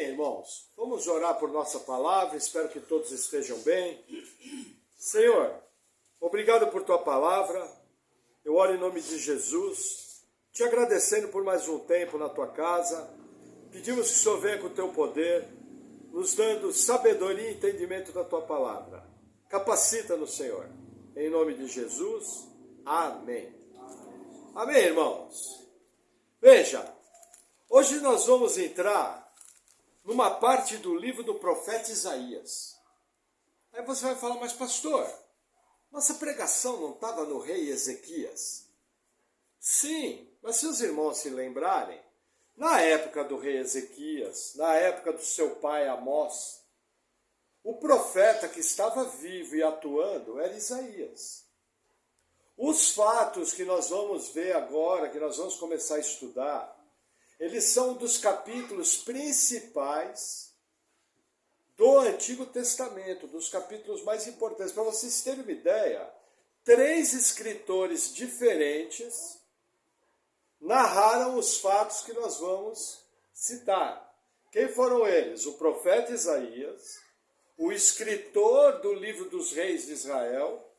Bem, irmãos, vamos orar por nossa palavra, espero que todos estejam bem. Senhor, obrigado por tua palavra, eu oro em nome de Jesus, te agradecendo por mais um tempo na tua casa, pedimos que o Senhor venha com o teu poder, nos dando sabedoria e entendimento da tua palavra. Capacita-nos, Senhor, em nome de Jesus, amém. Amém, irmãos. Veja, hoje nós vamos entrar numa parte do livro do profeta Isaías. Aí você vai falar, mas pastor, nossa pregação não estava no rei Ezequias? Sim, mas se os irmãos se lembrarem, na época do rei Ezequias, na época do seu pai Amós, o profeta que estava vivo e atuando era Isaías. Os fatos que nós vamos ver agora, que nós vamos começar a estudar, eles são dos capítulos principais do Antigo Testamento, dos capítulos mais importantes. Para vocês terem uma ideia, 3 escritores diferentes narraram os fatos que nós vamos citar. Quem foram eles? O profeta Isaías, o escritor do livro dos reis de Israel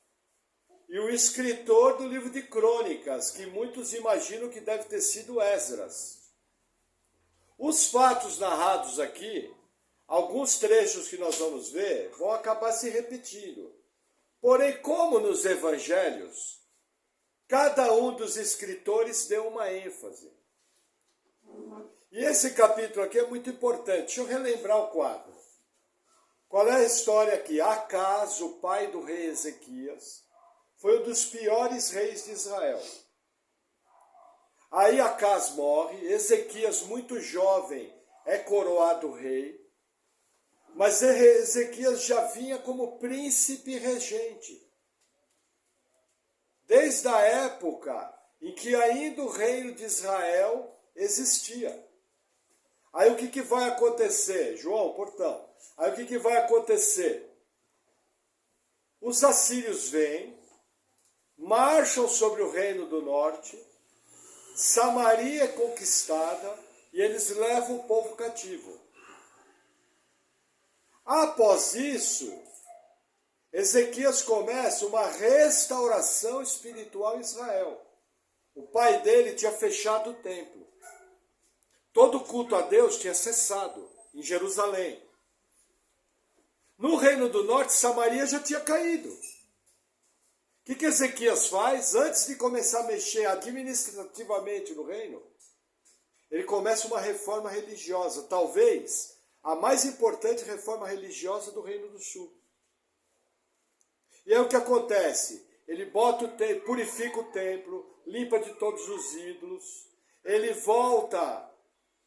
e o escritor do livro de Crônicas, que muitos imaginam que deve ter sido Esdras. Os fatos narrados aqui, alguns trechos que nós vamos ver, vão acabar se repetindo. Porém, como nos evangelhos, cada um dos escritores deu uma ênfase. E esse capítulo aqui é muito importante. Deixa eu relembrar o quadro. Qual é a história aqui? Acas, o pai do rei Ezequias, foi um dos piores reis de Israel. Aí Acas morre, Ezequias, muito jovem, é coroado rei, mas Ezequias já vinha como príncipe regente. Desde a época em que ainda o reino de Israel existia. Aí o que vai acontecer? João, portão. Aí o que vai acontecer? Os assírios vêm, marcham sobre o reino do norte, Samaria é conquistada e eles levam o povo cativo. Após isso, Ezequias começa uma restauração espiritual em Israel. O pai dele tinha fechado o templo. Todo culto a Deus tinha cessado em Jerusalém. No reino do norte, Samaria já tinha caído. O que Ezequias faz? Antes de começar a mexer administrativamente no reino, ele começa uma reforma religiosa, talvez a mais importante reforma religiosa do Reino do Sul. E aí o que acontece? Ele bota o templo, purifica o templo, limpa de todos os ídolos, ele volta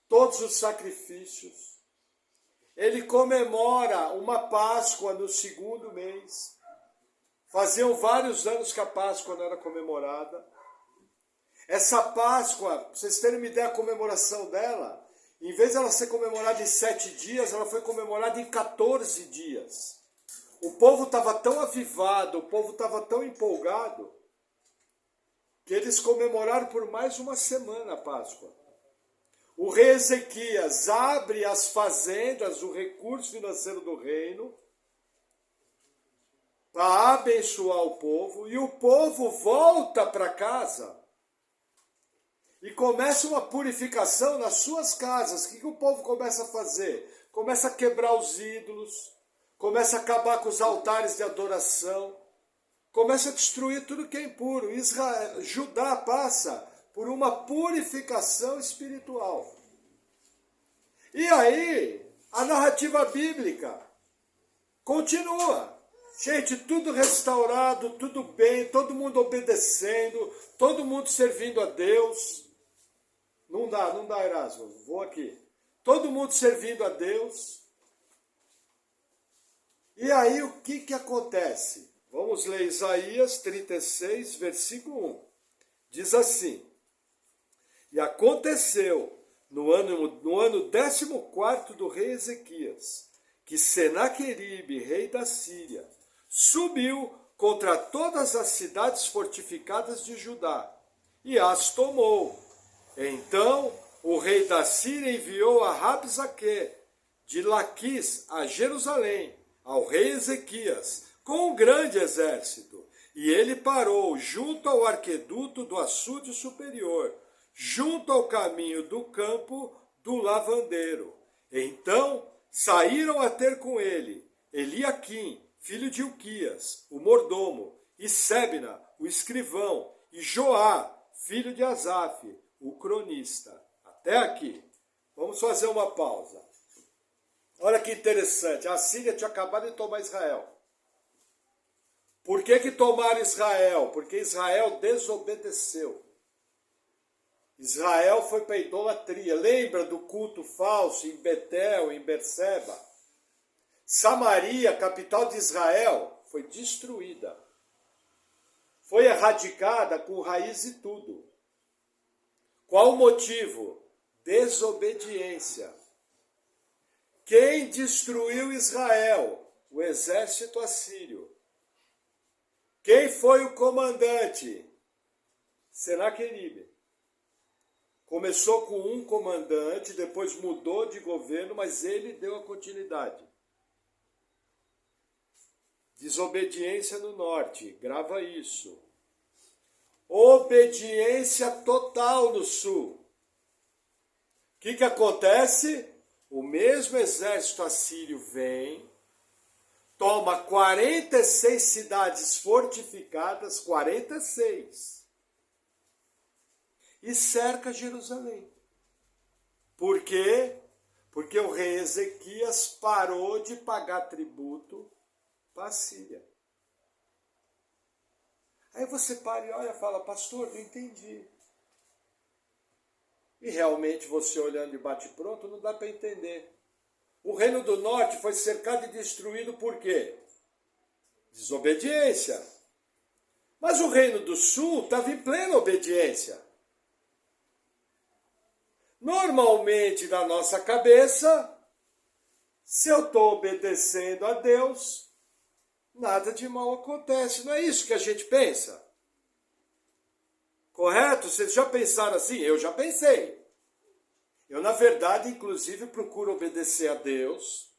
todos os sacrifícios, ele comemora uma Páscoa no 2º mês. Faziam vários anos que a Páscoa não era comemorada. Essa Páscoa, para vocês terem uma ideia da comemoração dela, em vez de ela ser comemorada em 7 dias, ela foi comemorada em 14 dias. O povo estava tão avivado, o povo estava tão empolgado, que eles comemoraram por mais uma semana a Páscoa. O rei Ezequias abre as fazendas, o recurso financeiro do reino, para abençoar o povo, e o povo volta para casa e começa uma purificação nas suas casas. O que o povo começa a fazer? Começa a quebrar os ídolos, começa a acabar com os altares de adoração, começa a destruir tudo que é impuro. Judá passa por uma purificação espiritual. E aí, a narrativa bíblica continua. Gente, tudo restaurado, tudo bem, todo mundo obedecendo, todo mundo servindo a Deus. Não dá, Erasmo, vou aqui. Todo mundo servindo a Deus. E aí o que acontece? Vamos ler Isaías 36, versículo 1. Diz assim: E aconteceu no ano 14º do rei Ezequias, que Senaqueribe, rei da Síria, subiu contra todas as cidades fortificadas de Judá e as tomou. Então o rei da Síria enviou a Rabsaque, de Laquis a Jerusalém, ao rei Ezequias, com um grande exército. E ele parou junto ao arqueduto do açude superior, junto ao caminho do campo do lavandeiro. Então saíram a ter com ele Eliaquim, filho de Ilquias, o mordomo, e Sebna, o escrivão, e Joá, filho de Asaf, o cronista. Até aqui. Vamos fazer uma pausa. Olha que interessante, a Síria tinha acabado de tomar Israel. Por que tomaram Israel? Porque Israel desobedeceu. Israel foi para a idolatria. Lembra do culto falso em Betel, em Berseba? Samaria, capital de Israel, foi destruída. Foi erradicada com raiz e tudo. Qual o motivo? Desobediência. Quem destruiu Israel? O exército assírio. Quem foi o comandante? Senaqueribe. Começou com um comandante, depois mudou de governo, mas ele deu a continuidade. Desobediência no norte, grava isso. Obediência total no sul. O que acontece? O mesmo exército assírio vem, toma 46 cidades fortificadas, 46, e cerca Jerusalém. Por quê? Porque o rei Ezequias parou de pagar tributo para a Síria. Aí você para e olha e fala, pastor, não entendi. E realmente você olhando de bate-pronto não dá para entender. O reino do norte foi cercado e destruído por quê? Desobediência. Mas o reino do sul estava em plena obediência. Normalmente na nossa cabeça, se eu estou obedecendo a Deus, nada de mal acontece. Não é isso que a gente pensa? Correto? Vocês já pensaram assim? Eu já pensei. Eu, na verdade, inclusive, procuro obedecer a Deus,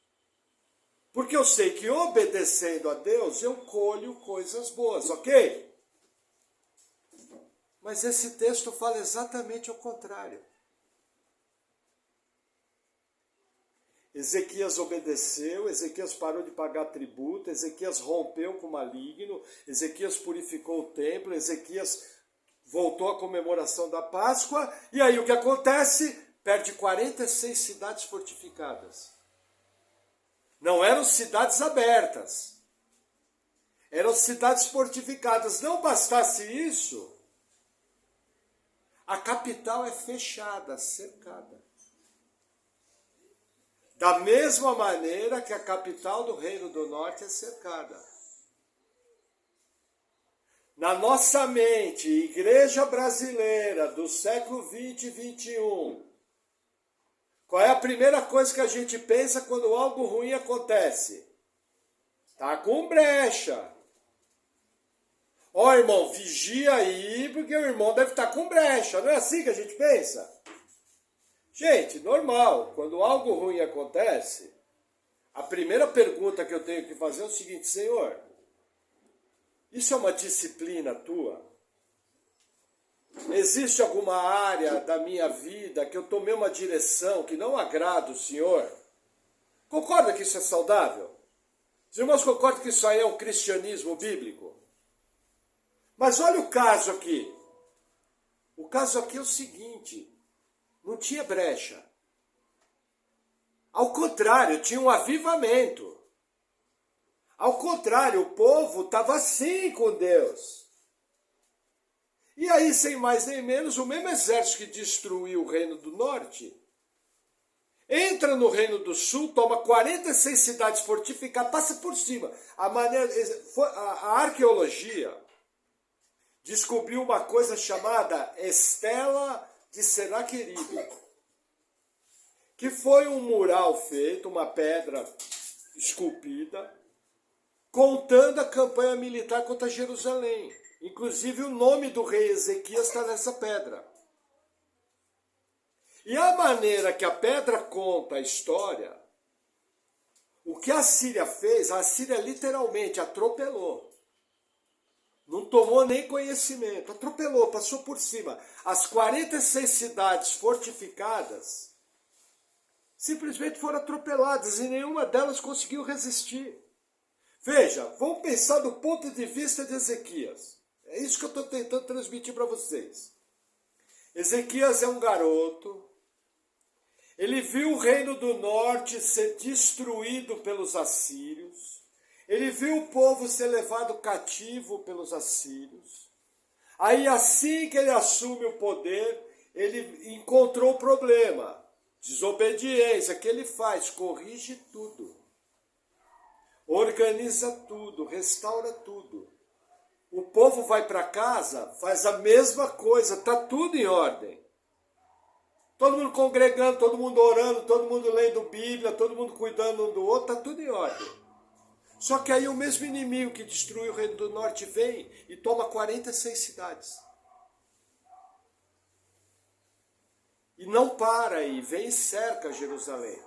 porque eu sei que obedecendo a Deus, eu colho coisas boas, ok? Mas esse texto fala exatamente o contrário. Ezequias obedeceu, Ezequias parou de pagar tributo, Ezequias rompeu com o maligno, Ezequias purificou o templo, Ezequias voltou à comemoração da Páscoa, e aí o que acontece? Perde 46 cidades fortificadas. Não eram cidades abertas, eram cidades fortificadas. Não bastasse isso, a capital é fechada, cercada. Da mesma maneira que a capital do Reino do Norte é cercada. Na nossa mente, igreja brasileira do século 20 e 21, qual é a primeira coisa que a gente pensa quando algo ruim acontece? Tá com brecha. Ó, irmão, vigia aí, porque o irmão deve estar com brecha. Não é assim que a gente pensa? Gente, normal, quando algo ruim acontece, a primeira pergunta que eu tenho que fazer é o seguinte, Senhor, isso é uma disciplina tua? Existe alguma área da minha vida que eu tomei uma direção que não agrada o Senhor? Concorda que isso é saudável? Os irmãos concordam que isso aí é um cristianismo bíblico? Mas olha o caso aqui. O caso aqui é o seguinte, não tinha brecha. Ao contrário, tinha um avivamento. Ao contrário, o povo estava assim com Deus. E aí, sem mais nem menos, o mesmo exército que destruiu o Reino do Norte, entra no Reino do Sul, toma 46 cidades fortificadas, passa por cima. A arqueologia descobriu uma coisa chamada Estela de Senaqueribe, que foi um mural feito, uma pedra esculpida, contando a campanha militar contra Jerusalém. Inclusive o nome do rei Ezequias está nessa pedra. E a maneira que a pedra conta a história O que a Síria fez, a Síria literalmente atropelou. Não tomou nem conhecimento, atropelou, passou por cima. As 46 cidades fortificadas simplesmente foram atropeladas e nenhuma delas conseguiu resistir. Veja, vamos pensar do ponto de vista de Ezequias. É isso que eu estou tentando transmitir para vocês. Ezequias é um garoto. Ele viu o reino do norte ser destruído pelos assírios. Ele viu o povo ser levado cativo pelos assírios. Aí, assim que ele assume o poder, ele encontrou o problema. Desobediência. O que ele faz? Corrige tudo. Organiza tudo, restaura tudo. O povo vai para casa, faz a mesma coisa, está tudo em ordem. Todo mundo congregando, todo mundo orando, todo mundo lendo Bíblia, todo mundo cuidando um do outro, está tudo em ordem. Só que aí o mesmo inimigo que destruiu o reino do norte vem e toma 46 cidades. E não para aí, vem e cerca Jerusalém.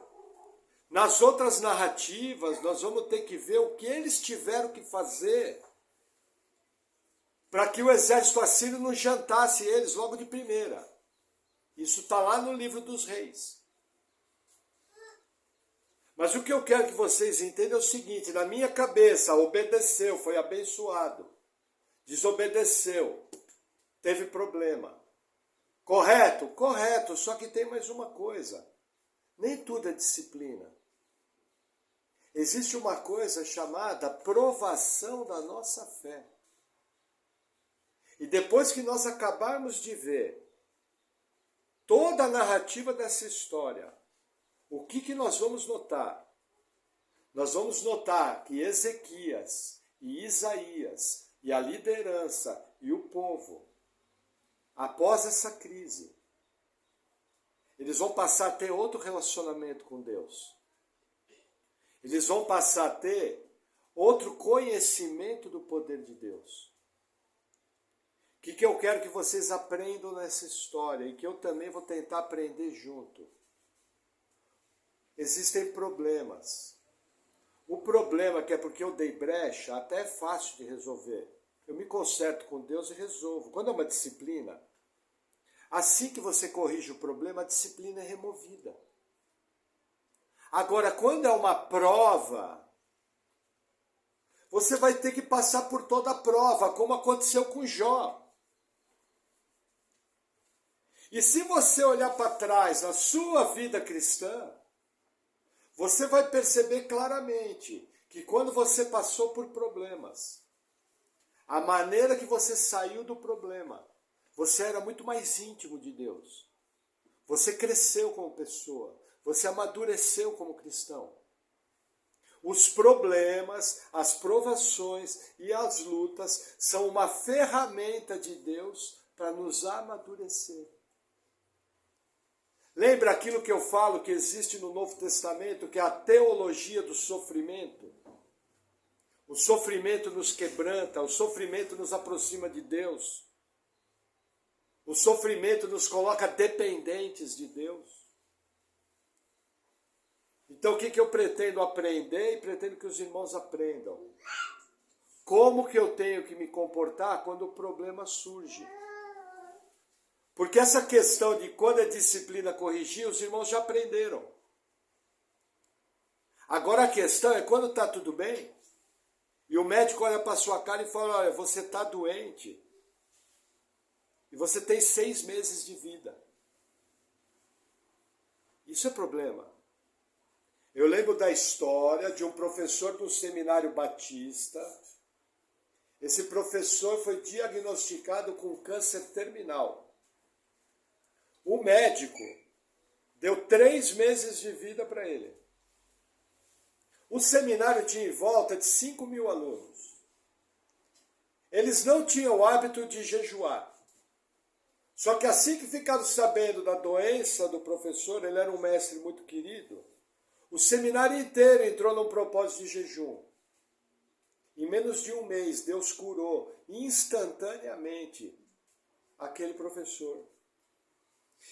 Nas outras narrativas, nós vamos ter que ver o que eles tiveram que fazer para que o exército assírio não jantasse eles logo de primeira. Isso está lá no livro dos reis. Mas o que eu quero que vocês entendam é o seguinte, na minha cabeça, obedeceu, foi abençoado. Desobedeceu, teve problema. Correto? Correto, só que tem mais uma coisa. Nem tudo é disciplina. Existe uma coisa chamada provação da nossa fé. E depois que nós acabarmos de ver toda a narrativa dessa história, o que nós vamos notar? Nós vamos notar que Ezequias e Isaías e a liderança e o povo, após essa crise, eles vão passar a ter outro relacionamento com Deus. Eles vão passar a ter outro conhecimento do poder de Deus. O que eu quero que vocês aprendam nessa história e que eu também vou tentar aprender junto? Existem problemas. O problema que é porque eu dei brecha, até é fácil de resolver. Eu me conserto com Deus e resolvo. Quando é uma disciplina, assim que você corrige o problema, a disciplina é removida. Agora, quando é uma prova, você vai ter que passar por toda a prova, como aconteceu com Jó. E se você olhar para trás na sua vida cristã, você vai perceber claramente que quando você passou por problemas, a maneira que você saiu do problema, você era muito mais íntimo de Deus. Você cresceu como pessoa. Você amadureceu como cristão. Os problemas, as provações e as lutas são uma ferramenta de Deus para nos amadurecer. Lembra aquilo que eu falo que existe no Novo Testamento, que é a teologia do sofrimento? O sofrimento nos quebranta, o sofrimento nos aproxima de Deus. O sofrimento nos coloca dependentes de Deus. Então o que eu pretendo aprender e pretendo que os irmãos aprendam? Como que eu tenho que me comportar quando o problema surge? Porque essa questão de quando é disciplina corrigir, os irmãos já aprenderam. Agora a questão é quando está tudo bem, e o médico olha para a sua cara e fala, olha, você está doente, e você tem 6 meses de vida. Isso é problema. Eu lembro da história de um professor do seminário batista. Esse professor foi diagnosticado com câncer terminal. O médico deu 3 meses de vida para ele. O seminário tinha em volta de 5.000 alunos. Eles não tinham o hábito de jejuar. Só que assim que ficaram sabendo da doença do professor, ele era um mestre muito querido, o seminário inteiro entrou num propósito de jejum. Em menos de 1 mês, Deus curou instantaneamente aquele professor.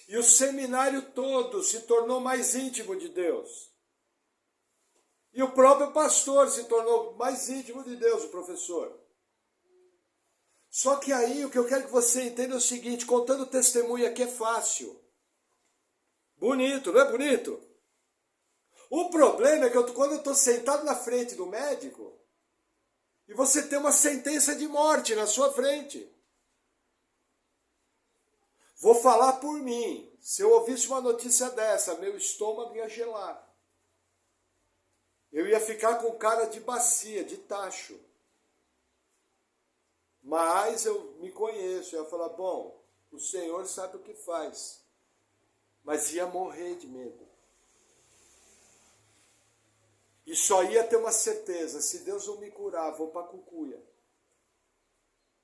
E o seminário todo se tornou mais íntimo de Deus. E o próprio pastor se tornou mais íntimo de Deus, o professor. Só que aí o que eu quero que você entenda é o seguinte, contando testemunho aqui é fácil. Bonito, não é bonito? O problema é que quando eu estou sentado na frente do médico, e você tem uma sentença de morte na sua frente. Vou falar por mim. Se eu ouvisse uma notícia dessa, meu estômago ia gelar. Eu ia ficar com cara de bacia, de tacho. Mas eu me conheço. Eu ia falar, bom, o Senhor sabe o que faz. Mas ia morrer de medo. E só ia ter uma certeza, se Deus não me curar, vou para a cucuia.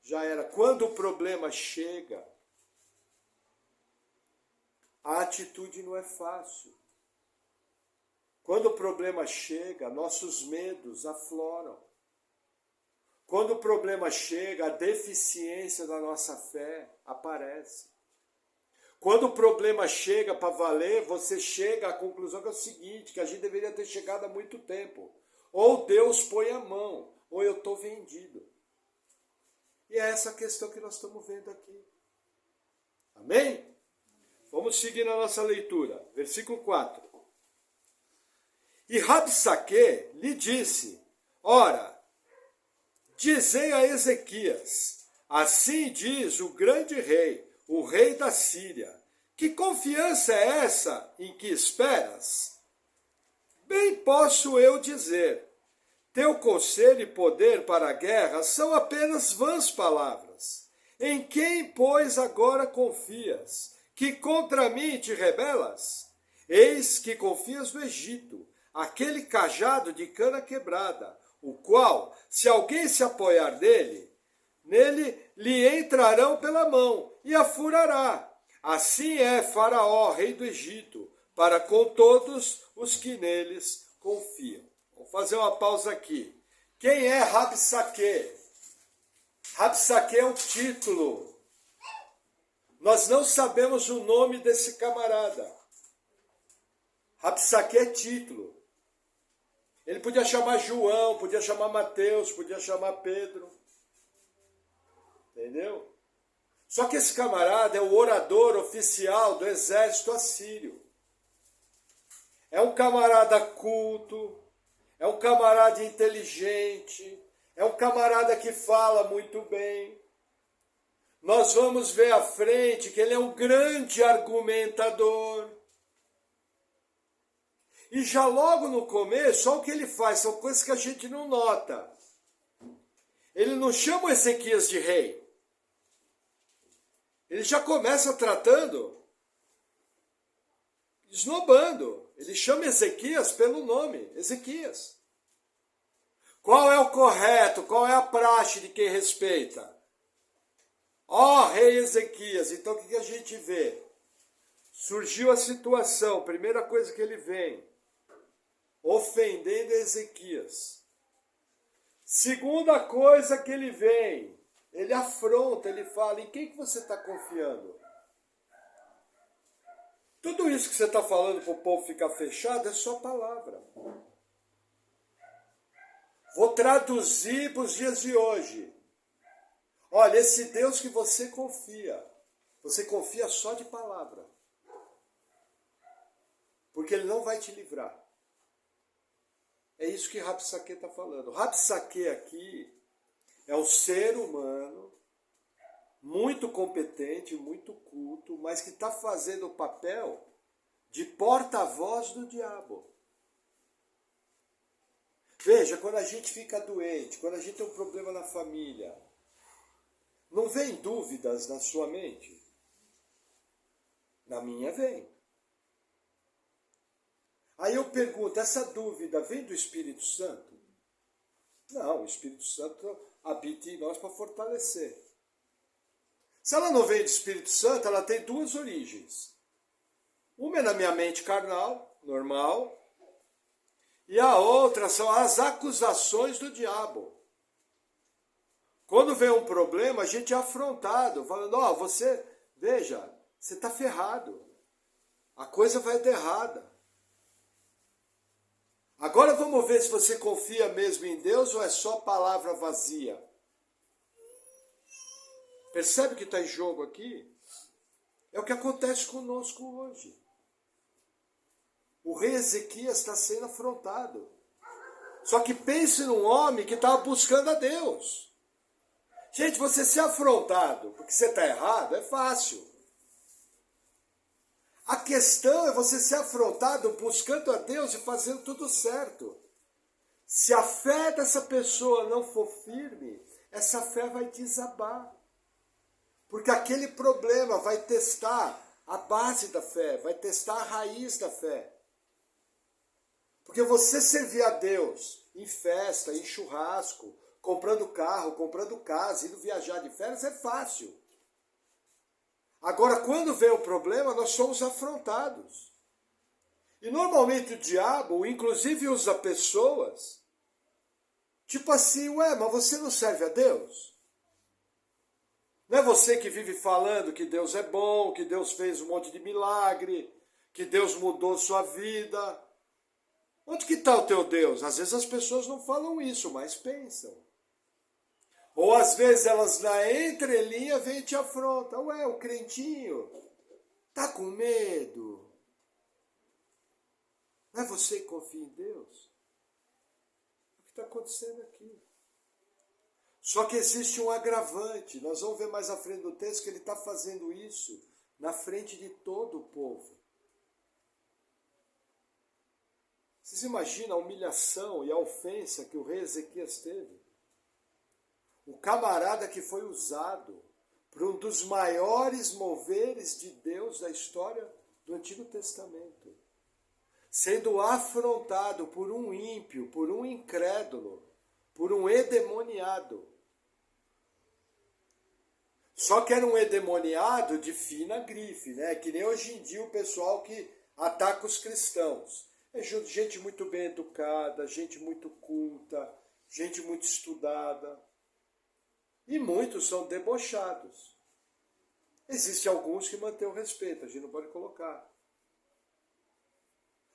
Já era. Quando o problema chega, a atitude não é fácil. Quando o problema chega, nossos medos afloram. Quando o problema chega, a deficiência da nossa fé aparece. Quando o problema chega para valer, você chega à conclusão que é o seguinte, que a gente deveria ter chegado há muito tempo. Ou Deus põe a mão, ou eu estou vendido. E é essa questão que nós estamos vendo aqui. Amém? Vamos seguir na nossa leitura. Versículo 4. E Rabsaque lhe disse, ora, dizei a Ezequias, assim diz o grande rei, o rei da Síria, que confiança é essa em que esperas? Bem posso eu dizer, teu conselho e poder para a guerra são apenas vãs palavras. Em quem, pois, agora confias, que contra mim te rebelas? Eis que confias no Egito, aquele cajado de cana quebrada, o qual, se alguém se apoiar nele lhe entrarão pela mão e a furará. Assim é Faraó, rei do Egito, para com todos os que neles confiam. Vou fazer uma pausa aqui. Quem é Rabsaque? Rabsaque é um título. Nós não sabemos o nome desse camarada. Rabsaque é título. Ele podia chamar João, podia chamar Mateus, podia chamar Pedro. Entendeu? Só que esse camarada é o orador oficial do exército assírio. É um camarada culto, é um camarada inteligente, é um camarada que fala muito bem. Nós vamos ver à frente que ele é um grande argumentador. E já logo no começo, olha o que ele faz, são coisas que a gente não nota. Ele não chama Ezequias de rei. Ele já começa tratando, esnobando. Ele chama Ezequias pelo nome, Ezequias. Qual é o correto? Qual é a praxe de quem respeita? Ó, rei Ezequias. Então o que a gente vê? Surgiu a situação, primeira coisa que ele vem, ofendendo Ezequias. Segunda coisa que ele vem, ele afronta, ele fala, em quem que você está confiando? Tudo isso que você está falando para o povo ficar fechado é só palavra. Vou traduzir para os dias de hoje. Olha, esse Deus que você confia só de palavra. Porque ele não vai te livrar. É isso que Rabsaque está falando. Rabsaque aqui é um ser humano muito competente, muito culto, mas que está fazendo o papel de porta-voz do diabo. Veja, quando a gente fica doente, quando a gente tem um problema na família, não vem dúvidas na sua mente? Na minha vem. Aí eu pergunto, essa dúvida vem do Espírito Santo? Não, o Espírito Santo habita em nós para fortalecer. Se ela não vem do Espírito Santo, ela tem duas origens. Uma é na minha mente carnal, normal, e a outra são as acusações do diabo. Quando vem um problema, a gente é afrontado, falando, ó, você está ferrado. A coisa vai dar errada. Agora vamos ver se você confia mesmo em Deus ou é só palavra vazia. Percebe o que está em jogo aqui? É o que acontece conosco hoje. O rei Ezequias está sendo afrontado. Só que pense num homem que estava buscando a Deus. Gente, você ser afrontado porque você está errado é fácil. A questão é você ser afrontado buscando a Deus e fazendo tudo certo. Se a fé dessa pessoa não for firme, essa fé vai desabar. Porque aquele problema vai testar a base da fé, vai testar a raiz da fé. Porque você servir a Deus em festa, em churrasco, comprando carro, comprando casa, indo viajar de férias, é fácil. Agora, quando vem o problema, nós somos afrontados. E normalmente o diabo, inclusive, usa pessoas, tipo assim, ué, mas você não serve a Deus? Não é você que vive falando que Deus é bom, que Deus fez um monte de milagre, que Deus mudou sua vida. Onde que está o teu Deus? Às vezes as pessoas não falam isso, mas pensam. Ou às vezes elas na entrelinha vêm e te afrontam. Ué, o crentinho tá com medo. Não é você que confia em Deus? O que está acontecendo aqui? Só que existe um agravante. Nós vamos ver mais à frente do texto que ele está fazendo isso na frente de todo o povo. Vocês imaginam a humilhação e a ofensa que o rei Ezequias teve? O camarada que foi usado por um dos maiores moveres de Deus da história do Antigo Testamento, sendo afrontado por um ímpio, por um incrédulo, por um endemoniado. Só que era um endemoniado de fina grife, né? Que nem hoje em dia o pessoal que ataca os cristãos. É gente muito bem educada, gente muito culta, gente muito estudada. E muitos são debochados. Existem alguns que mantêm o respeito, a gente não pode colocar.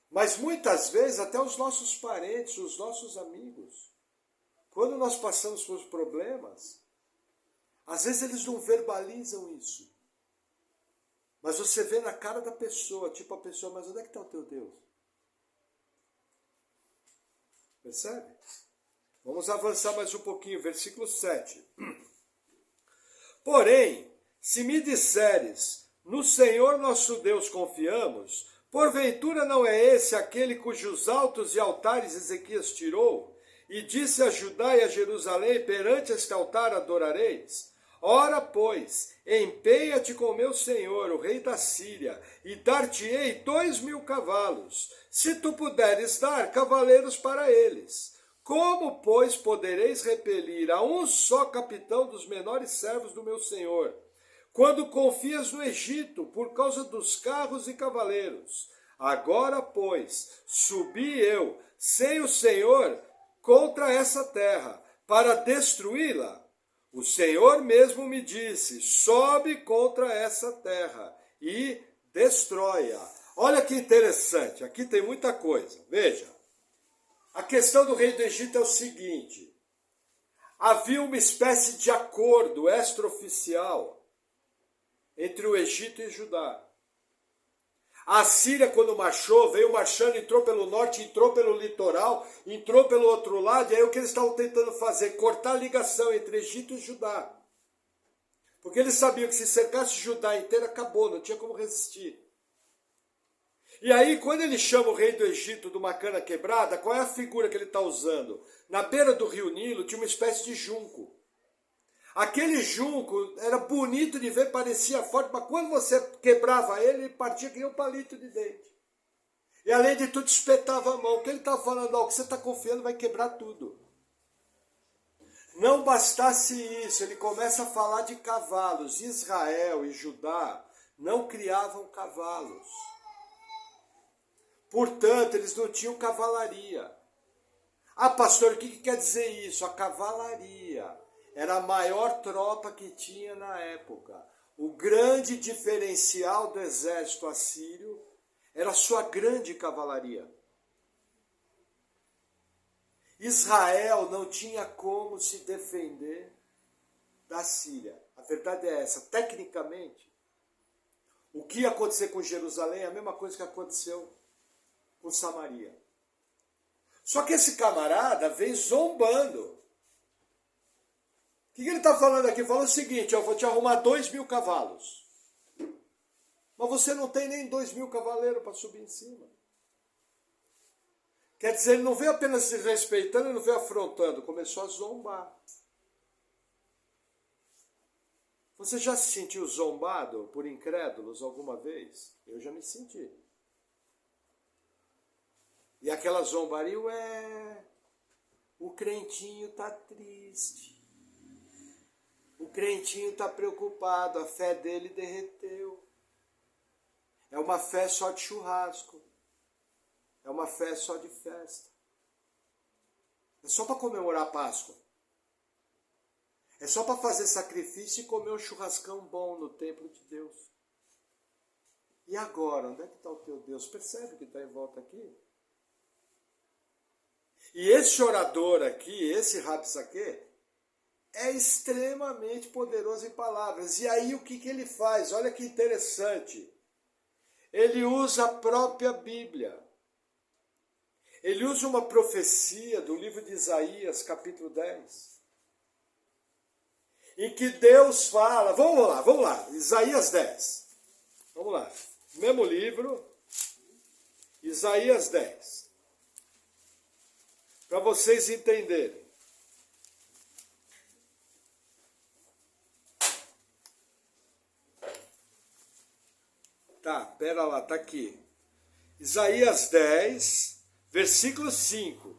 Mas muitas vezes até os nossos parentes, os nossos amigos, quando nós passamos por problemas, às vezes eles não verbalizam isso. Mas você vê na cara da pessoa, tipo a pessoa, mas onde é que está o teu Deus? Percebe? Vamos avançar mais um pouquinho, versículo 7. Porém, se me disseres, no Senhor nosso Deus confiamos, porventura não é esse aquele cujos altos e altares Ezequias tirou, e disse a Judá e a Jerusalém, perante este altar adorareis? Ora, pois, empenha-te com meu senhor, o rei da Síria, e dar-te-ei 2.000 cavalos, se tu puderes dar cavaleiros para eles. Como, pois, podereis repelir a um só capitão dos menores servos do meu senhor, quando confias no Egito por causa dos carros e cavaleiros? Agora, pois, subi eu, sem o Senhor, contra essa terra, para destruí-la. O Senhor mesmo me disse, sobe contra essa terra e destrói-a. Olha que interessante, aqui tem muita coisa. Veja, a questão do rei do Egito é o seguinte, havia uma espécie de acordo extraoficial entre o Egito e Judá. A Síria, quando marchou, veio marchando, entrou pelo norte, entrou pelo litoral, entrou pelo outro lado, e aí o que eles estavam tentando fazer? Cortar a ligação entre Egito e Judá. Porque eles sabiam que se cercasse Judá inteiro, acabou, não tinha como resistir. E aí, quando ele chama o rei do Egito de uma cana quebrada, qual é a figura que ele está usando? Na beira do rio Nilo tinha uma espécie de junco. Aquele junco era bonito de ver, parecia forte, mas quando você quebrava ele, ele partia que nem um palito de dente. E além de tudo, espetava a mão. O que ele estava falando? Ó, o que você está confiando vai quebrar tudo. Não bastasse isso, ele começa a falar de cavalos. Israel e Judá não criavam cavalos. Portanto, eles não tinham cavalaria. Ah, pastor, o que quer dizer isso? A cavalaria era a maior tropa que tinha na época. O grande diferencial do exército assírio era a sua grande cavalaria. Israel não tinha como se defender da Síria. A verdade é essa. Tecnicamente, o que ia acontecer com Jerusalém é a mesma coisa que aconteceu com Samaria. Só que esse camarada vem zombando. O que ele está falando aqui? Fala o seguinte, eu vou te arrumar 2.000 cavalos. Mas você não tem nem 2.000 cavaleiros para subir em cima. Quer dizer, ele não veio apenas se respeitando, ele não veio afrontando, começou a zombar. Você já se sentiu zombado por incrédulos alguma vez? Eu já me senti. E aquela zombaria, o crentinho está triste. O crentinho está preocupado, a fé dele derreteu. É uma fé só de churrasco. É uma fé só de festa. É só para comemorar a Páscoa. É só para fazer sacrifício e comer um churrascão bom no templo de Deus. E agora, onde é que está o teu Deus? Percebe que está em volta aqui? E esse orador aqui, esse Rabsaque, é extremamente poderoso em palavras. E aí o que ele faz? Olha que interessante. Ele usa a própria Bíblia. Ele usa uma profecia do livro de Isaías, capítulo 10. Em que Deus fala, vamos lá, Isaías 10. Vamos lá, mesmo livro, Isaías 10. Para vocês entenderem. Tá, pera lá, tá aqui. Isaías 10, versículo 5.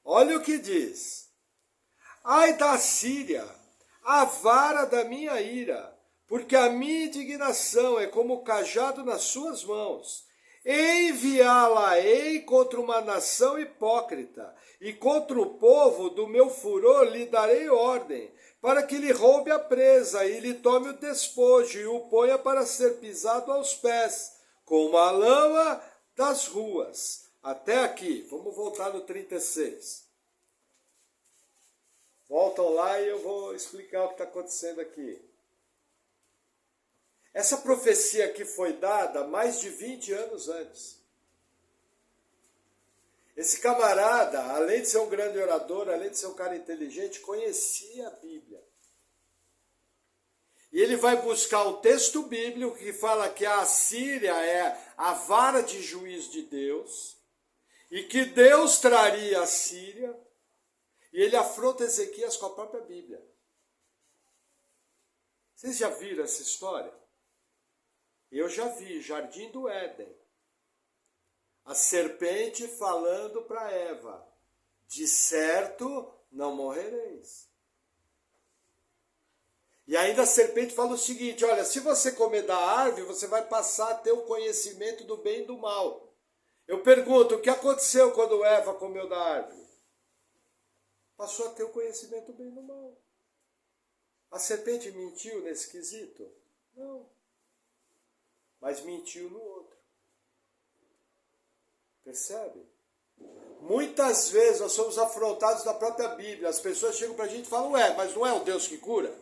Olha o que diz. Ai da Síria, a vara da minha ira, porque a minha indignação é como o cajado nas suas mãos. Enviá-la-ei contra uma nação hipócrita, e contra o povo do meu furor lhe darei ordem, para que lhe roube a presa, e lhe tome o despojo, e o ponha para ser pisado aos pés, como a lama das ruas. Até aqui, vamos voltar no 36. Voltam lá e eu vou explicar o que está acontecendo aqui. Essa profecia aqui foi dada mais de 20 anos antes. Esse camarada, além de ser um grande orador, além de ser um cara inteligente, conhecia a Bíblia. E ele vai buscar um texto bíblico que fala que a Assíria é a vara de juiz de Deus, e que Deus traria a Síria, e ele afronta Ezequias com a própria Bíblia. Vocês já viram essa história? Eu já vi, Jardim do Éden. A serpente falando para Eva, de certo não morrereis. E ainda a serpente fala o seguinte, olha, se você comer da árvore, você vai passar a ter o conhecimento do bem e do mal. Eu pergunto, o que aconteceu quando Eva comeu da árvore? Passou a ter o conhecimento do bem e do mal. A serpente mentiu nesse quesito? Não. Mas mentiu no outro. Percebe? Muitas vezes nós somos afrontados na própria Bíblia. As pessoas chegam para a gente e falam, mas não é o Deus que cura?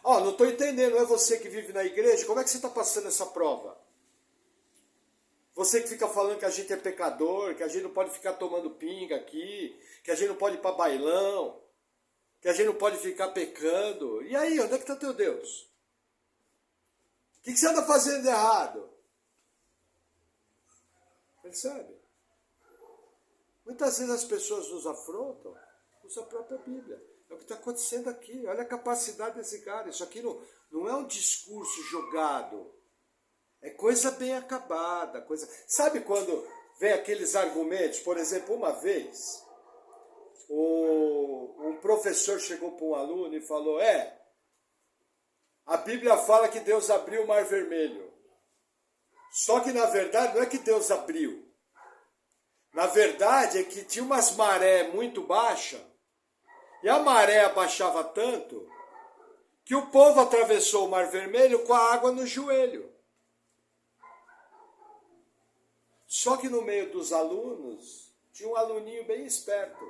Não estou entendendo, não é você que vive na igreja? Como é que você está passando essa prova? Você que fica falando que a gente é pecador, que a gente não pode ficar tomando pinga aqui, que a gente não pode ir para bailão, que a gente não pode ficar pecando. E aí, onde é que está teu Deus? O que você anda fazendo de errado? Percebe? Muitas vezes as pessoas nos afrontam com a própria Bíblia. É o que está acontecendo aqui. Olha a capacidade desse cara. Isso aqui não é um discurso jogado. É coisa bem acabada. Sabe quando vem aqueles argumentos? Por exemplo, uma vez, um professor chegou para um aluno e falou, a Bíblia fala que Deus abriu o Mar Vermelho. Só que, na verdade, não é que Deus abriu. Na verdade, é que tinha umas maré muito baixas, e a maré abaixava tanto, que o povo atravessou o Mar Vermelho com a água no joelho. Só que no meio dos alunos, tinha um aluninho bem esperto.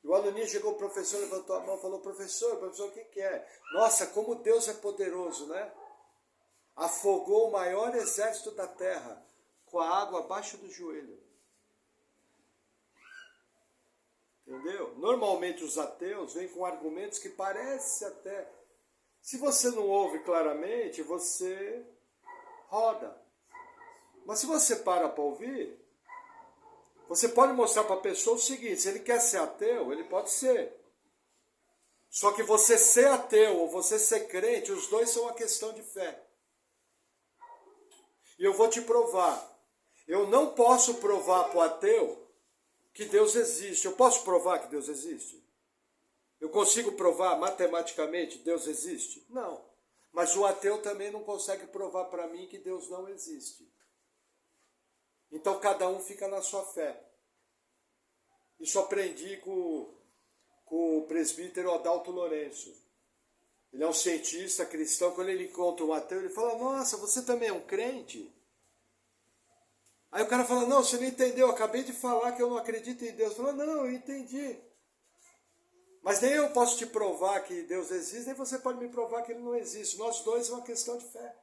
E o aluninho chegou, o professor levantou a mão e falou, professor, o que é? Nossa, como Deus é poderoso, né? Afogou o maior exército da terra com a água abaixo do joelho. Entendeu? Normalmente os ateus vêm com argumentos que parecem até... Se você não ouve claramente, você roda. Mas se você para ouvir, você pode mostrar para a pessoa o seguinte, se ele quer ser ateu, ele pode ser. Só que você ser ateu ou você ser crente, os dois são uma questão de fé. E eu vou te provar. Eu não posso provar para o ateu que Deus existe. Eu posso provar que Deus existe? Eu consigo provar matematicamente que Deus existe? Não. Mas o ateu também não consegue provar para mim que Deus não existe. Então cada um fica na sua fé. Isso aprendi com o presbítero Adalto Lourenço. Ele é um cientista cristão, quando ele encontra um ateu, ele fala, nossa, você também é um crente? Aí o cara fala, não, você não entendeu, eu acabei de falar que eu não acredito em Deus. Fala, não, eu entendi. Mas nem eu posso te provar que Deus existe, nem você pode me provar que ele não existe. Nós dois é uma questão de fé.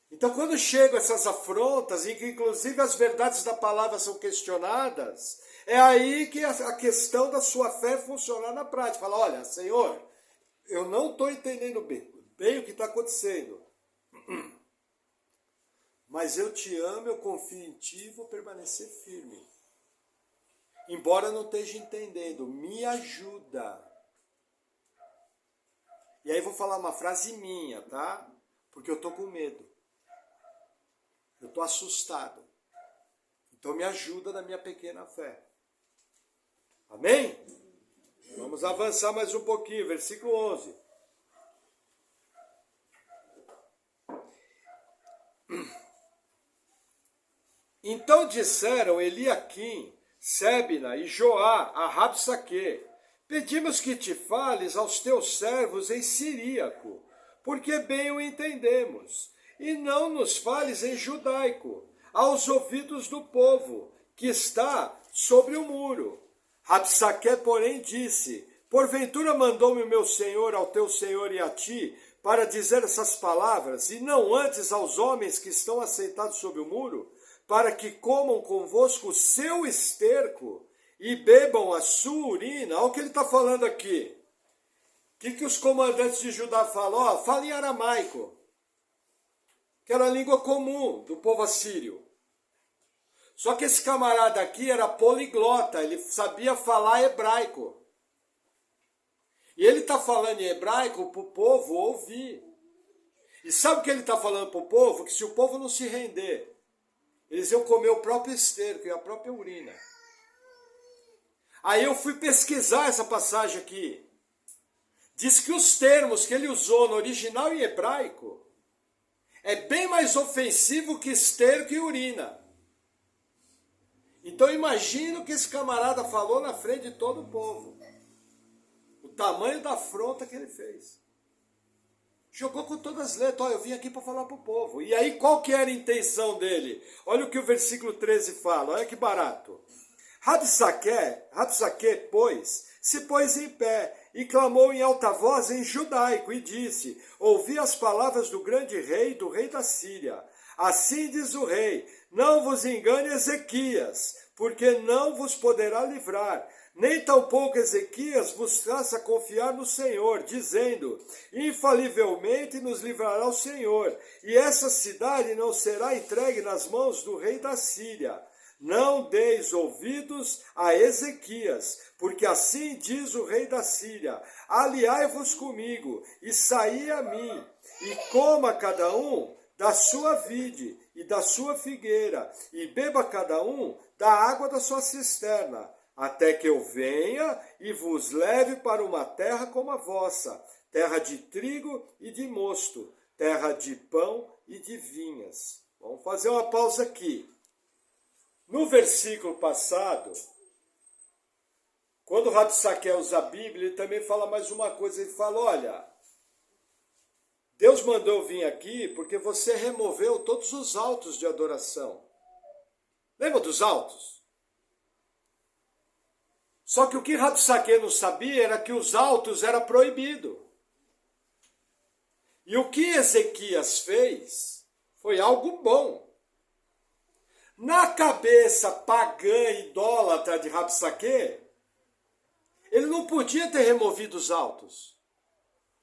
Então quando chegam essas afrontas, em que inclusive as verdades da palavra são questionadas, é aí que a questão da sua fé funcionar na prática. Fala, olha, Senhor, eu não estou entendendo bem o que está acontecendo. Mas eu te amo, eu confio em ti e vou permanecer firme. Embora eu não esteja entendendo, me ajuda. E aí vou falar uma frase minha, tá? Porque eu estou com medo. Eu estou assustado. Então me ajuda na minha pequena fé. Amém? Vamos avançar mais um pouquinho, versículo 11. Então disseram Eliaquim, Sebna e Joá a Rabsaque, pedimos que te fales aos teus servos em siríaco, porque bem o entendemos, e não nos fales em judaico, aos ouvidos do povo, que está sobre o muro. Rabsaque, porém, disse, porventura mandou-me o meu senhor ao teu senhor e a ti, para dizer essas palavras, e não antes aos homens que estão assentados sobre o muro, para que comam convosco o seu esterco e bebam a sua urina. Olha o que ele está falando aqui. O que os comandantes de Judá falam? Ó, fala em aramaico, que era a língua comum do povo assírio. Só que esse camarada aqui era poliglota, ele sabia falar hebraico. E ele está falando em hebraico para o povo ouvir. E sabe o que ele está falando para o povo? Que se o povo não se render, eles iam comer o próprio esterco e a própria urina. Aí eu fui pesquisar essa passagem aqui. Diz que os termos que ele usou no original em hebraico é bem mais ofensivo que esterco e urina. Então imagina o que esse camarada falou na frente de todo o povo. O tamanho da afronta que ele fez. Jogou com todas as letras. Olha, eu vim aqui para falar para o povo. E aí, qual que era a intenção dele? Olha o que o versículo 13 fala. Olha que barato. Rabsaque, pois, se pôs em pé e clamou em alta voz em judaico e disse, ouvi as palavras do grande rei, do rei da Síria. Assim diz o rei, não vos engane Ezequias, porque não vos poderá livrar. Nem tampouco Ezequias vos faça confiar no Senhor, dizendo, infalivelmente nos livrará o Senhor, e essa cidade não será entregue nas mãos do rei da Síria. Não deis ouvidos a Ezequias, porque assim diz o rei da Síria, aliai-vos comigo, e saí a mim, e coma cada um da sua vide e da sua figueira, e beba cada um da água da sua cisterna, até que eu venha e vos leve para uma terra como a vossa, terra de trigo e de mosto, terra de pão e de vinhas. Vamos fazer uma pausa aqui. No versículo passado, quando Rabsaque usa a Bíblia, ele também fala mais uma coisa. Ele fala, olha, Deus mandou eu vir aqui porque você removeu todos os altos de adoração. Lembra dos altos? Só que o que Rabsaque não sabia era que os altos era proibido. E o que Ezequias fez foi algo bom. Na cabeça pagã idólatra de Rabsaque, ele não podia ter removido os altos.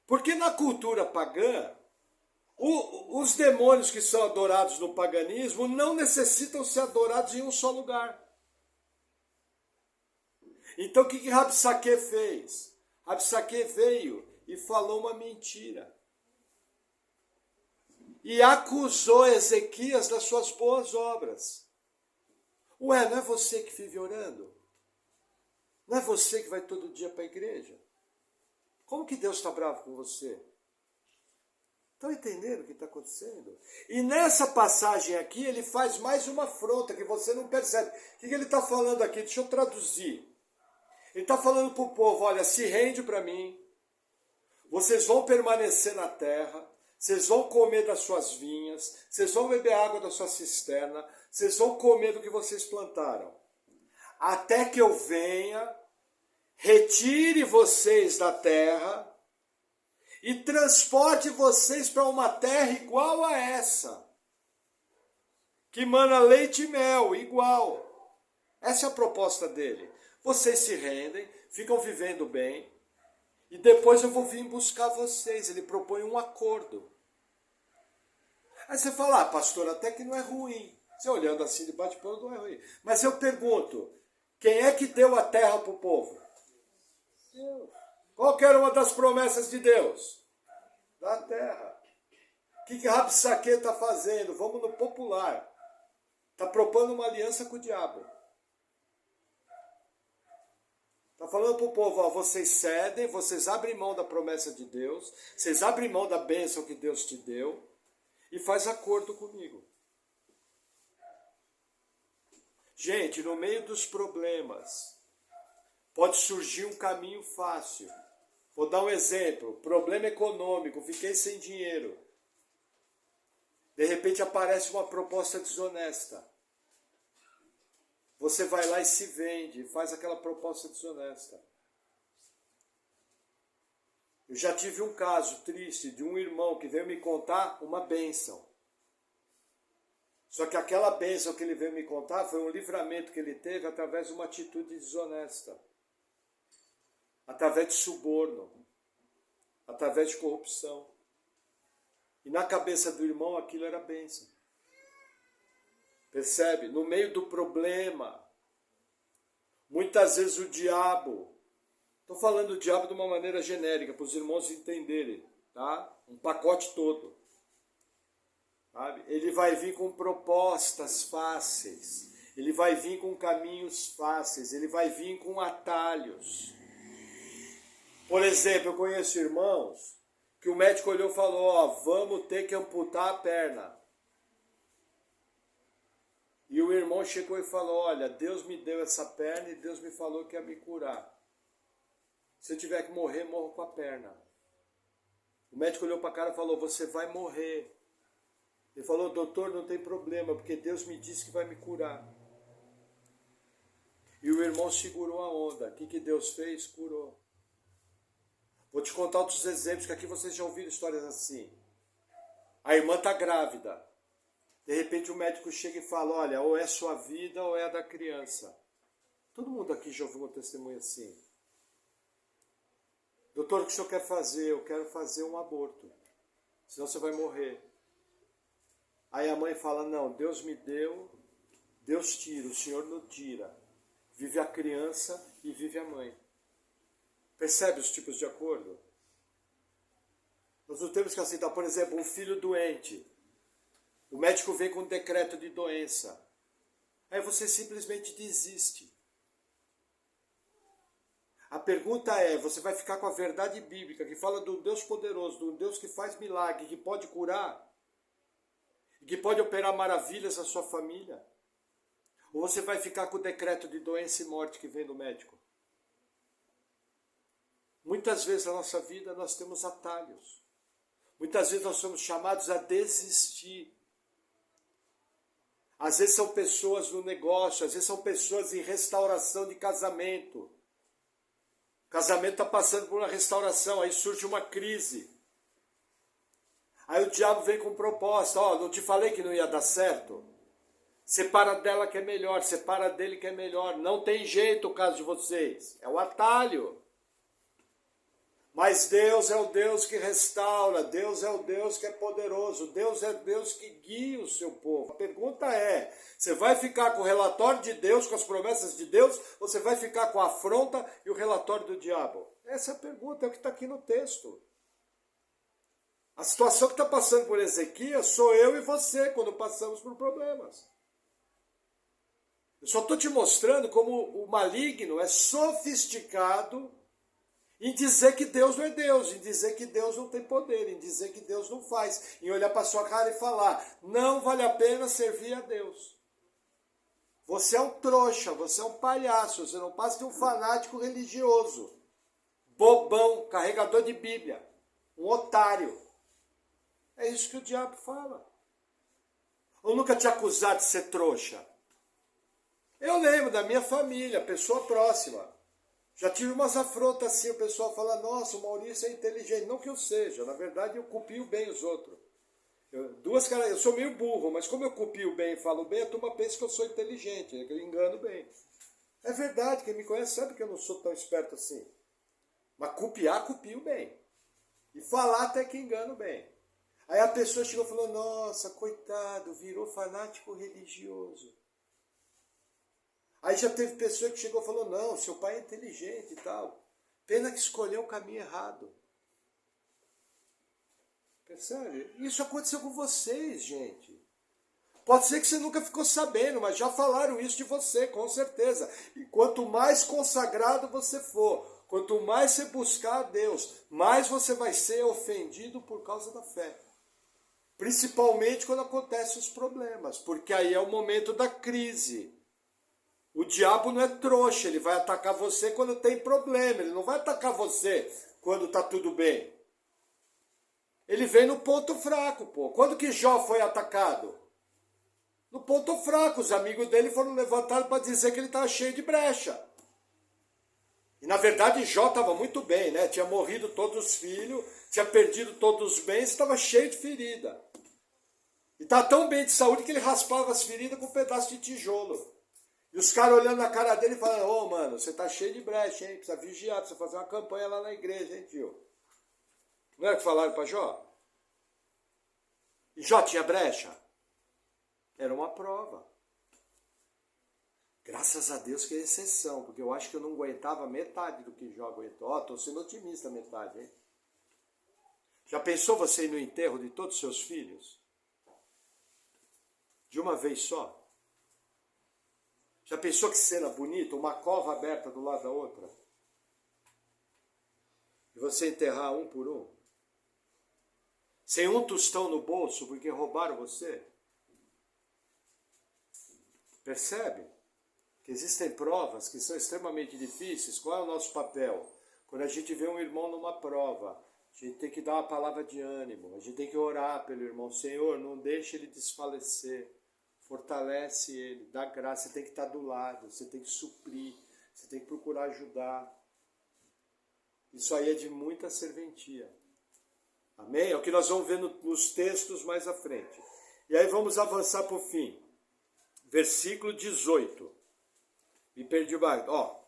Porque na cultura pagã, os demônios que são adorados no paganismo não necessitam ser adorados em um só lugar. Então o que Rabsaque fez? Rabsaque veio e falou uma mentira. E acusou Ezequias das suas boas obras. Ué, não é você que vive orando? Não é você que vai todo dia para a igreja? Como que Deus está bravo com você? Estão entendendo o que está acontecendo? E nessa passagem aqui, ele faz mais uma afronta que você não percebe. O que ele está falando aqui? Deixa eu traduzir. Ele está falando para o povo, olha, se rende para mim, vocês vão permanecer na terra, vocês vão comer das suas vinhas, vocês vão beber água da sua cisterna, vocês vão comer do que vocês plantaram. Até que eu venha, retire vocês da terra e transporte vocês para uma terra igual a essa, que mana leite e mel, igual. Essa é a proposta dele. Vocês se rendem, ficam vivendo bem, e depois eu vou vir buscar vocês. Ele propõe um acordo. Aí você fala, pastor, até que não é ruim. Você olhando assim de bate-pronto, não é ruim. Mas eu pergunto, quem é que deu a terra para o povo? Deus. Qual que era uma das promessas de Deus? Da terra. O que Rabsaque está fazendo? Vamos no popular. Está propondo uma aliança com o diabo. Está falando para o povo, ó, vocês cedem, vocês abrem mão da promessa de Deus, vocês abrem mão da bênção que Deus te deu e faz acordo comigo. Gente, no meio dos problemas, pode surgir um caminho fácil. Vou dar um exemplo, problema econômico, fiquei sem dinheiro. De repente aparece uma proposta desonesta. Você vai lá e se vende, e faz aquela proposta desonesta. Eu já tive um caso triste de um irmão que veio me contar uma bênção. Só que aquela bênção que ele veio me contar foi um livramento que ele teve através de uma atitude desonesta. Através de suborno. Através de corrupção. E na cabeça do irmão aquilo era bênção. Percebe? No meio do problema, muitas vezes o diabo, estou falando do diabo de uma maneira genérica, para os irmãos entenderem, tá? Um pacote todo. Sabe? Ele vai vir com propostas fáceis, ele vai vir com caminhos fáceis, ele vai vir com atalhos. Por exemplo, eu conheço irmãos que o médico olhou e falou, ó, vamos ter que amputar a perna. E o irmão chegou e falou, olha, Deus me deu essa perna e Deus me falou que ia me curar. Se eu tiver que morrer, morro com a perna. O médico olhou para a cara e falou, você vai morrer. Ele falou, doutor, não tem problema, porque Deus me disse que vai me curar. E o irmão segurou a onda. O que Deus fez? Curou. Vou te contar outros exemplos, que aqui vocês já ouviram histórias assim. A irmã está grávida. De repente o médico chega e fala, olha, ou é sua vida ou é a da criança. Todo mundo aqui já ouviu um testemunho assim. Doutor, o que o senhor quer fazer? Eu quero fazer um aborto. Senão você vai morrer. Aí a mãe fala, não, Deus me deu, Deus tira, o senhor não tira. Vive a criança e vive a mãe. Percebe os tipos de acordo? Nós não temos que aceitar, por exemplo, um filho doente. O médico vem com um decreto de doença. Aí você simplesmente desiste. A pergunta é, você vai ficar com a verdade bíblica, que fala do Deus poderoso, do Deus que faz milagre, que pode curar, que pode operar maravilhas na sua família? Ou você vai ficar com o decreto de doença e morte que vem do médico? Muitas vezes na nossa vida nós temos atalhos. Muitas vezes nós somos chamados a desistir. Às vezes são pessoas no negócio, às vezes são pessoas em restauração de casamento. O casamento está passando por uma restauração, aí surge uma crise. Aí o diabo vem com proposta, ó, não te falei que não ia dar certo? Separa dela que é melhor, separa dele que é melhor. Não tem jeito o caso de vocês, é o atalho. Mas Deus é o Deus que restaura, Deus é o Deus que é poderoso, Deus é o Deus que guia o seu povo. A pergunta é, você vai ficar com o relatório de Deus, com as promessas de Deus, ou você vai ficar com a afronta e o relatório do diabo? Essa é a pergunta, é o que está aqui no texto. A situação que está passando por Ezequias sou eu e você quando passamos por problemas. Eu só estou te mostrando como o maligno é sofisticado em dizer que Deus não é Deus, em dizer que Deus não tem poder, em dizer que Deus não faz, em olhar para sua cara e falar, não vale a pena servir a Deus. Você é um trouxa, você é um palhaço, você não passa de um fanático religioso, bobão, carregador de Bíblia, um otário. É isso que o diabo fala. Eu nunca te acusar de ser trouxa. Eu lembro da minha família, pessoa próxima. Já tive umas afrontas assim, o pessoal fala, nossa, o Maurício é inteligente. Não que eu seja, na verdade eu copio bem os outros. Eu sou meio burro, mas como eu copio bem e falo bem, a turma pensa que eu sou inteligente, que eu engano bem. É verdade, quem me conhece sabe que eu não sou tão esperto assim. Mas copiar, copio bem. E falar até que engano bem. Aí a pessoa chegou e falou, nossa, coitado, virou fanático religioso. Aí já teve pessoa que chegou e falou, não, seu pai é inteligente e tal. Pena que escolheu o caminho errado. Percebe? Isso aconteceu com vocês, gente. Pode ser que você nunca ficou sabendo, mas já falaram isso de você, com certeza. E quanto mais consagrado você for, quanto mais você buscar a Deus, mais você vai ser ofendido por causa da fé. Principalmente quando acontecem os problemas, porque aí é o momento da crise. O diabo não é trouxa, ele vai atacar você quando tem problema, ele não vai atacar você quando está tudo bem. Ele vem no ponto fraco, pô. Quando que Jó foi atacado? No ponto fraco, os amigos dele foram levantados para dizer que ele estava cheio de brecha. E na verdade Jó estava muito bem, né? Tinha morrido todos os filhos, tinha perdido todos os bens, estava cheio de ferida. E estava tão bem de saúde que ele raspava as feridas com um pedaço de tijolo. E os caras olhando na cara dele e falando, ô mano, você tá cheio de brecha, hein? Precisa vigiar, precisa fazer uma campanha lá na igreja, hein, tio? Não é o que falaram para Jó? E Jó tinha brecha? Era uma prova. Graças a Deus que é exceção, porque eu acho que eu não aguentava metade do que Jó aguentou. Ó, tô sendo otimista metade, hein? Já pensou você ir no enterro de todos os seus filhos? De uma vez só? Já pensou que cena bonita? Uma cova aberta do lado da outra? E você enterrar um por um? Sem um tostão no bolso porque roubaram você? Percebe? Que existem provas que são extremamente difíceis. Qual é o nosso papel? Quando a gente vê um irmão numa prova, a gente tem que dar uma palavra de ânimo, a gente tem que orar pelo irmão. Senhor, não deixe ele desfalecer. Fortalece ele, dá graça, você tem que estar do lado, você tem que suprir, você tem que procurar ajudar. Isso aí é de muita serventia. Amém? É o que nós vamos ver nos textos mais à frente. E aí vamos avançar para o fim. Versículo 18. Me perdi mais. Ó.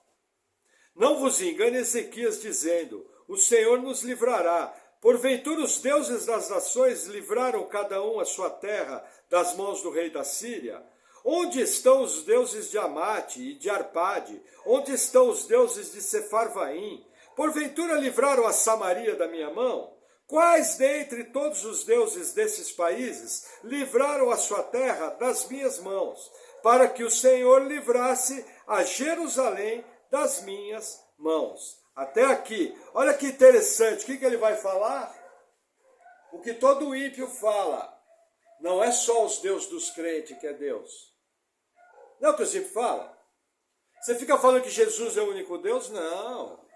Não vos engane Ezequias dizendo, o Senhor nos livrará. Porventura os deuses das nações livraram cada um a sua terra das mãos do rei da Síria? Onde estão os deuses de Amate e de Arpade? Onde estão os deuses de Sefarvaim? Porventura livraram a Samaria da minha mão? Quais dentre todos os deuses desses países livraram a sua terra das minhas mãos, para que o Senhor livrasse a Jerusalém das minhas mãos? Até aqui. Olha que interessante. O que ele vai falar? O que todo ímpio fala. Não é só os deuses dos crentes que é Deus. Não é o que eu sempre falo. Você fica falando que Jesus é o único Deus? Não.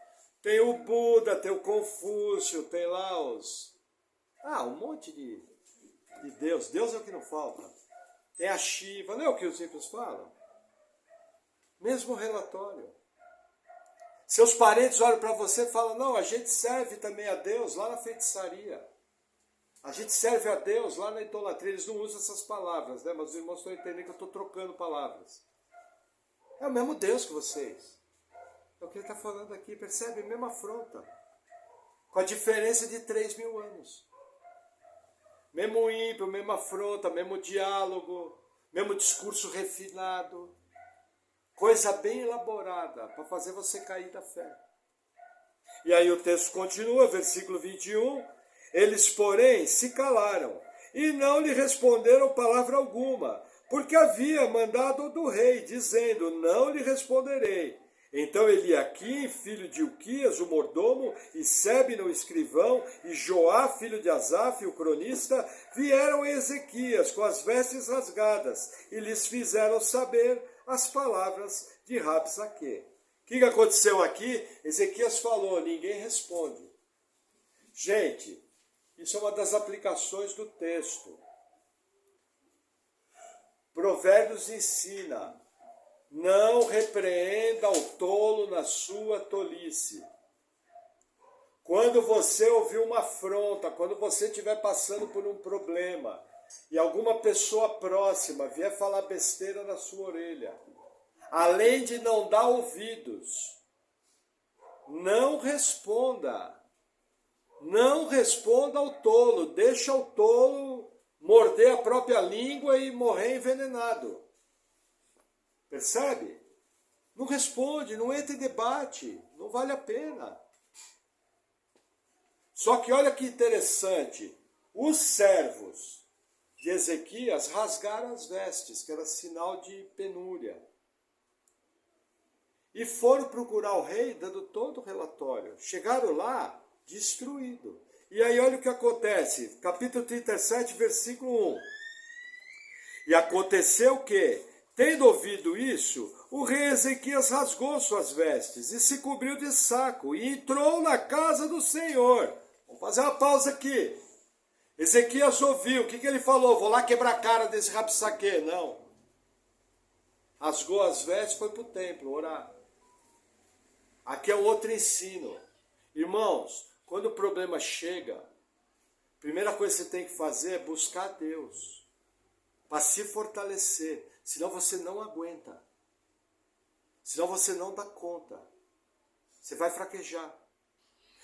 Tem o Buda, tem o Confúcio, tem lá Um monte de Deus. Deus é o que não falta. Tem a Shiva, não é o que os ímpios falam? Mesmo relatório. Seus parentes olham para você e falam, não, a gente serve também a Deus lá na feitiçaria. A gente serve a Deus lá na idolatria. Eles não usam essas palavras, né? Mas os irmãos estão entendendo que eu estou trocando palavras. É o mesmo Deus que vocês. É o que ele está falando aqui, percebe? Mesma afronta. Com a diferença de 3.000 anos. Mesmo ímpio, mesma afronta, mesmo diálogo, mesmo discurso refinado. Coisa bem elaborada para fazer você cair da fé. E aí o texto continua, versículo 21. Eles, porém, se calaram e não lhe responderam palavra alguma, porque havia mandado do rei, dizendo, não lhe responderei. Então Eliaquim, filho de Ilquias, o mordomo, e Sebna, o escrivão, e Joá, filho de Asaf, o cronista, vieram a Ezequias com as vestes rasgadas, e lhes fizeram saber as palavras de Rabsaque. O que aconteceu aqui? Ezequias falou, ninguém responde. Gente, isso é uma das aplicações do texto. Provérbios ensina, não repreenda o tolo na sua tolice. Quando você ouvir uma afronta, quando você estiver passando por um problema, e alguma pessoa próxima vier falar besteira na sua orelha, além de não dar ouvidos, não responda. Não responda ao tolo, deixa o tolo morder a própria língua e morrer envenenado. Percebe? Não responde, não entra em debate, não vale a pena. Só que olha que interessante, os servos de Ezequias rasgaram as vestes, que era sinal de penúria. E foram procurar o rei, dando todo o relatório. Chegaram lá, destruído. E aí olha o que acontece, capítulo 37, versículo 1. E aconteceu que, tendo ouvido isso, o rei Ezequias rasgou suas vestes e se cobriu de saco e entrou na casa do Senhor. Vamos fazer uma pausa aqui. Ezequias ouviu, o que ele falou? Vou lá quebrar a cara desse Rabsaque. Não. Rasgou as vestes e foi para o templo orar. Aqui é outro ensino. Irmãos, quando o problema chega, a primeira coisa que você tem que fazer é buscar Deus. Para se fortalecer. Senão você não aguenta. Senão você não dá conta. Você vai fraquejar.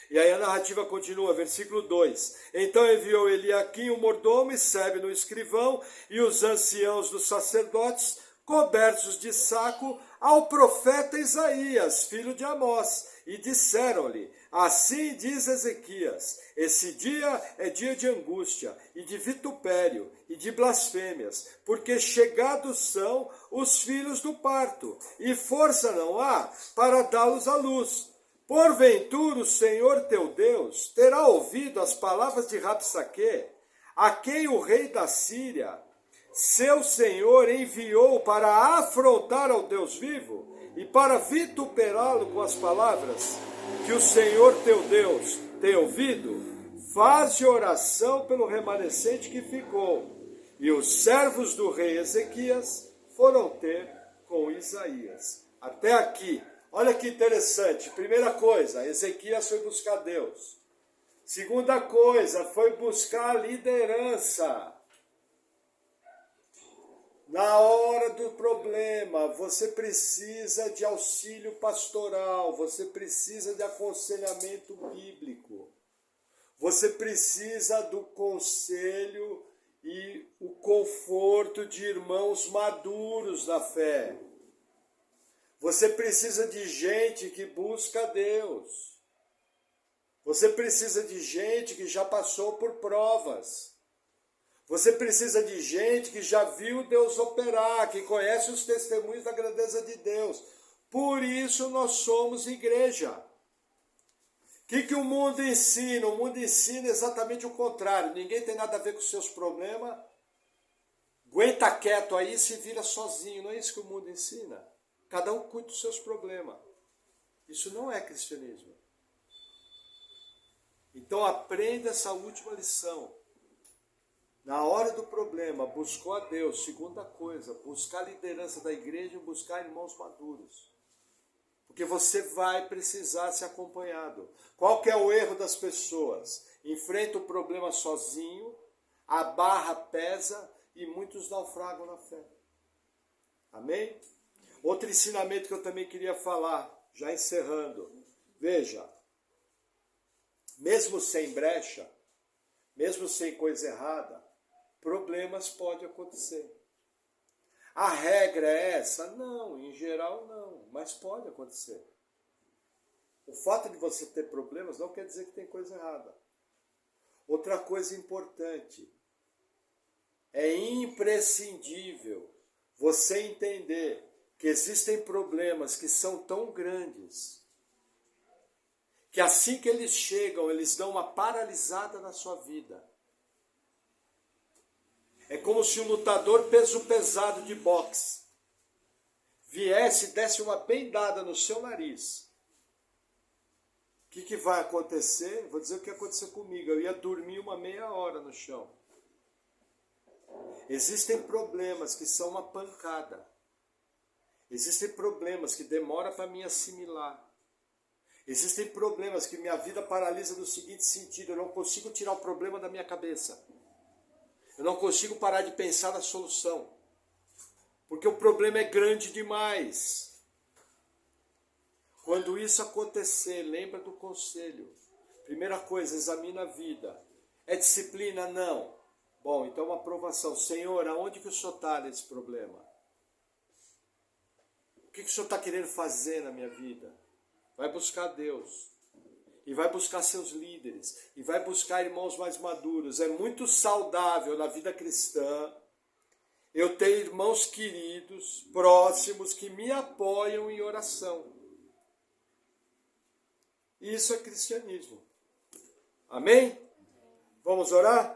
E aí a narrativa continua, versículo 2. Então enviou Eliaquim, o mordomo, e Sebna, o escrivão, e os anciãos dos sacerdotes, cobertos de saco, ao profeta Isaías, filho de Amós, e disseram-lhe, assim diz Ezequias, esse dia é dia de angústia, e de vitupério, e de blasfêmias, porque chegados são os filhos do parto, e força não há para dá-los à luz. Porventura o Senhor teu Deus terá ouvido as palavras de Rabsaque, a quem o rei da Síria, seu senhor, enviou para afrontar ao Deus vivo e para vituperá-lo com as palavras que o Senhor teu Deus tem ouvido? Faze oração pelo remanescente que ficou. E os servos do rei Ezequias foram ter com Isaías. Até aqui. Olha que interessante. Primeira coisa, Ezequias foi buscar Deus. Segunda coisa, foi buscar a liderança. Na hora do problema, você precisa de auxílio pastoral, você precisa de aconselhamento bíblico. Você precisa do conselho e o conforto de irmãos maduros na fé. Você precisa de gente que busca Deus. Você precisa de gente que já passou por provas. Você precisa de gente que já viu Deus operar, que conhece os testemunhos da grandeza de Deus. Por isso nós somos igreja. O que o mundo ensina? O mundo ensina exatamente o contrário. Ninguém tem nada a ver com os seus problemas. Aguenta quieto aí e se vira sozinho. Não é isso que o mundo ensina. Cada um cuida dos seus problemas. Isso não é cristianismo. Então aprenda essa última lição. Na hora do problema, buscou a Deus. Segunda coisa, buscar a liderança da igreja e buscar irmãos maduros. Porque você vai precisar ser acompanhado. Qual que é o erro das pessoas? Enfrenta o problema sozinho, a barra pesa e muitos naufragam na fé. Amém? Outro ensinamento que eu também queria falar, já encerrando. Veja, mesmo sem brecha, mesmo sem coisa errada, problemas podem acontecer. A regra é essa? Não, em geral não, mas pode acontecer. O fato de você ter problemas não quer dizer que tem coisa errada. Outra coisa importante, é imprescindível você entender que existem problemas que são tão grandes, que assim que eles chegam, eles dão uma paralisada na sua vida. É como se um lutador peso pesado de boxe viesse e desse uma bendada no seu nariz. O que vai acontecer? Vou dizer o que aconteceu comigo. Eu ia dormir uma meia hora no chão. Existem problemas que são uma pancada. Existem problemas que demoram para me assimilar. Existem problemas que minha vida paralisa no seguinte sentido: eu não consigo tirar o problema da minha cabeça. Eu não consigo parar de pensar na solução. Porque o problema é grande demais. Quando isso acontecer, lembra do conselho. Primeira coisa, examina a vida. É disciplina? Não. Bom, então uma aprovação. Senhor, aonde que o Senhor está nesse problema? O que o Senhor está querendo fazer na minha vida? Vai buscar Deus. E vai buscar seus líderes. E vai buscar irmãos mais maduros. É muito saudável na vida cristã eu ter irmãos queridos, próximos, que me apoiam em oração. Isso é cristianismo. Amém? Vamos orar?